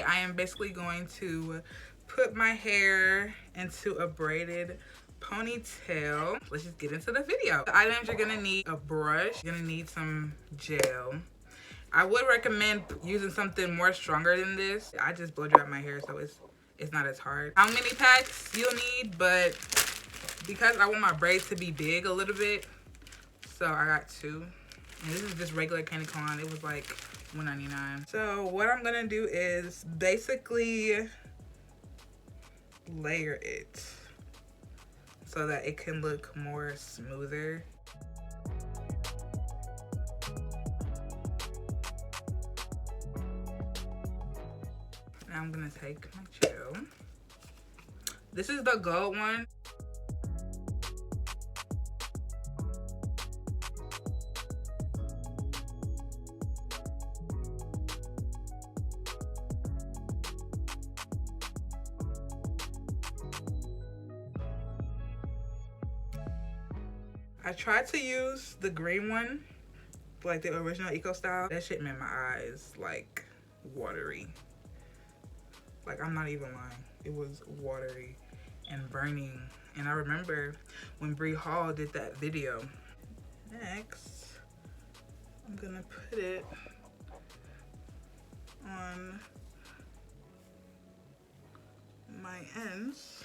I am basically going to put my hair into a braided ponytail. Let's just get into the video. The items, you're gonna need a brush, you're gonna need some gel. I would recommend using something more stronger than this. I just blow dry my hair, so it's not as hard. How many packs you'll need, but because I want my braids to be big a little bit, so I got 2. And this is just regular candy corn. It was like $1.99. So what I'm gonna do is basically layer it so that it can look more smoother. Now I'm gonna take my gel. This is the gold one. I tried to use the green one, like the original Eco Style. That shit made my eyes like watery. Like, I'm not even lying. It was watery and burning. And I remember when Braid Hall did that video. Next, I'm gonna put it on my ends.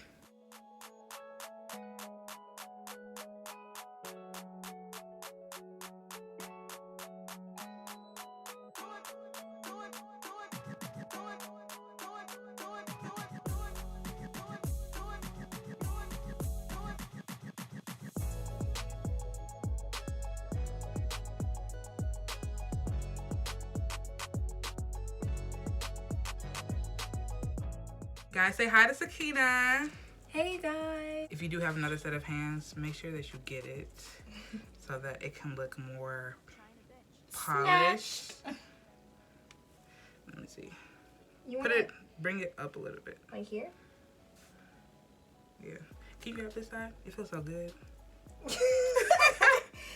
Guys, say hi to Sakina. Hey guys. If you do have another set of hands, make sure that you get it so that it can look more polished. Let me see. You Put it, bring it up a little bit. Like here? Yeah. Can you grab this side? It feels so good.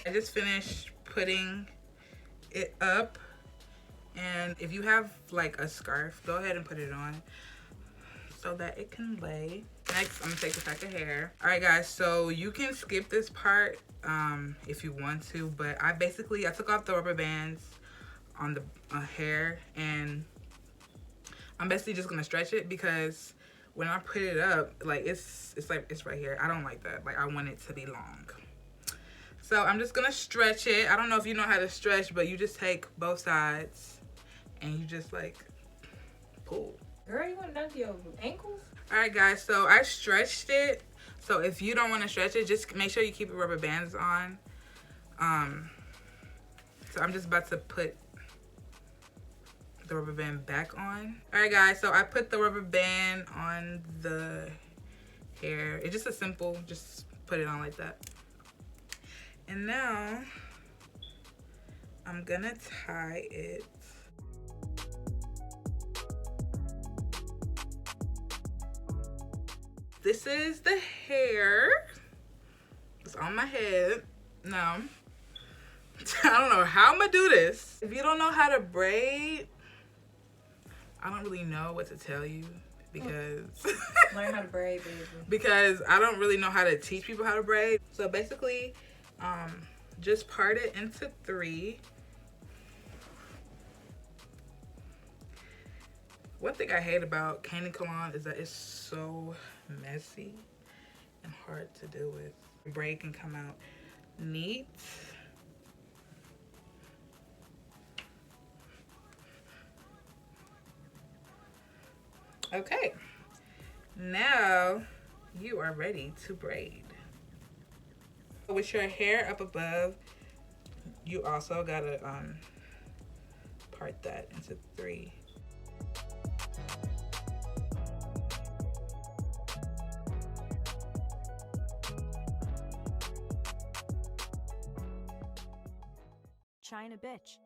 I just finished putting it up. And if you have like a scarf, go ahead and put it on so that it can lay. Next, I'm gonna take a pack of hair. All right, guys, so you can skip this part if you want to, but I took off the rubber bands on the hair, and I'm basically just gonna stretch it because when I put it up, like it's right here. I don't like that. Like, I want it to be long. So I'm just gonna stretch it. I don't know if you know how to stretch, but you just take both sides and you just like pull. Girl, you went down to your ankles? All right, guys, so I stretched it. So if you don't want to stretch it, just make sure you keep your rubber bands on. So I'm just about to put the rubber band back on. All right, guys, so I put the rubber band on the hair. It's just a simple, just put it on like that. And now I'm gonna tie it. This is the hair. It's on my head. Now, I don't know how I'm gonna do this. If you don't know how to braid, I don't really know what to tell you because Learn how to braid, baby. because I don't really know how to teach people how to braid. So basically, just part it into 3. One thing I hate about candy cologne is that it's so messy and hard to deal with. Braid can come out neat. Okay, now you are ready to braid. With your hair up above, you also gotta part that into 3. China bitch.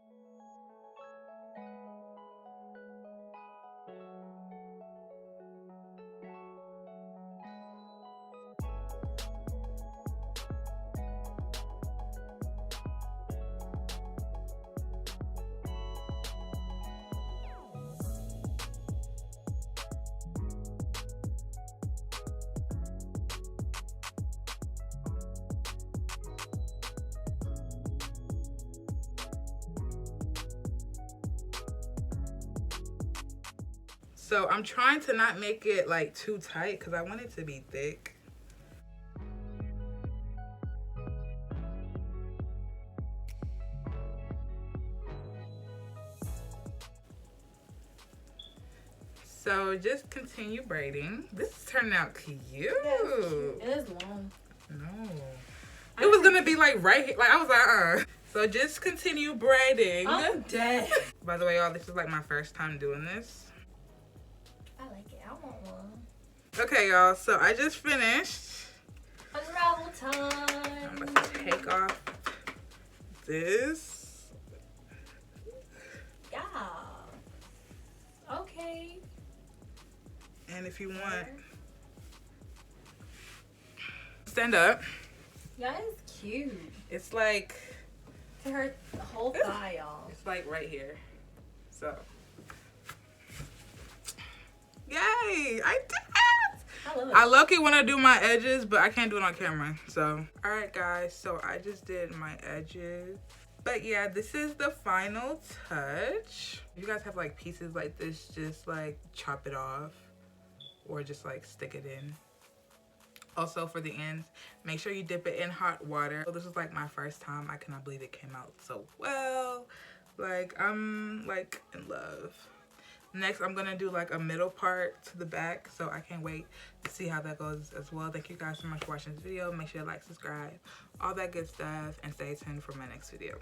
So I'm trying to not make it like too tight because I want it to be thick. So just continue braiding. This is turning out cute. It is long. No. It was gonna be like right here. Like I was like, So just continue braiding. I'm dead. By the way, y'all, this is like my first time doing this. I like it. I want one. Okay, y'all. So I just finished. Unravel time. I'm about to take off this. Yeah. Okay. And if you want, stand up. Yeah, it's cute. It's like, To hurt the whole thigh, y'all. it's like right here. So, yay! I did it! I love it. I low-key want to do my edges, but I can't do it on camera. So, all right, guys. So I just did my edges. But yeah, this is the final touch. If you guys have like pieces like this, just like chop it off or just like stick it in. Also for the ends, make sure you dip it in hot water. So this was like my first time. I cannot believe it came out so well. Like I'm like in love. Next, I'm gonna do like a middle part to the back. So I can't wait to see how that goes as well. Thank you guys so much for watching this video. Make sure to like, subscribe, all that good stuff, and stay tuned for my next video.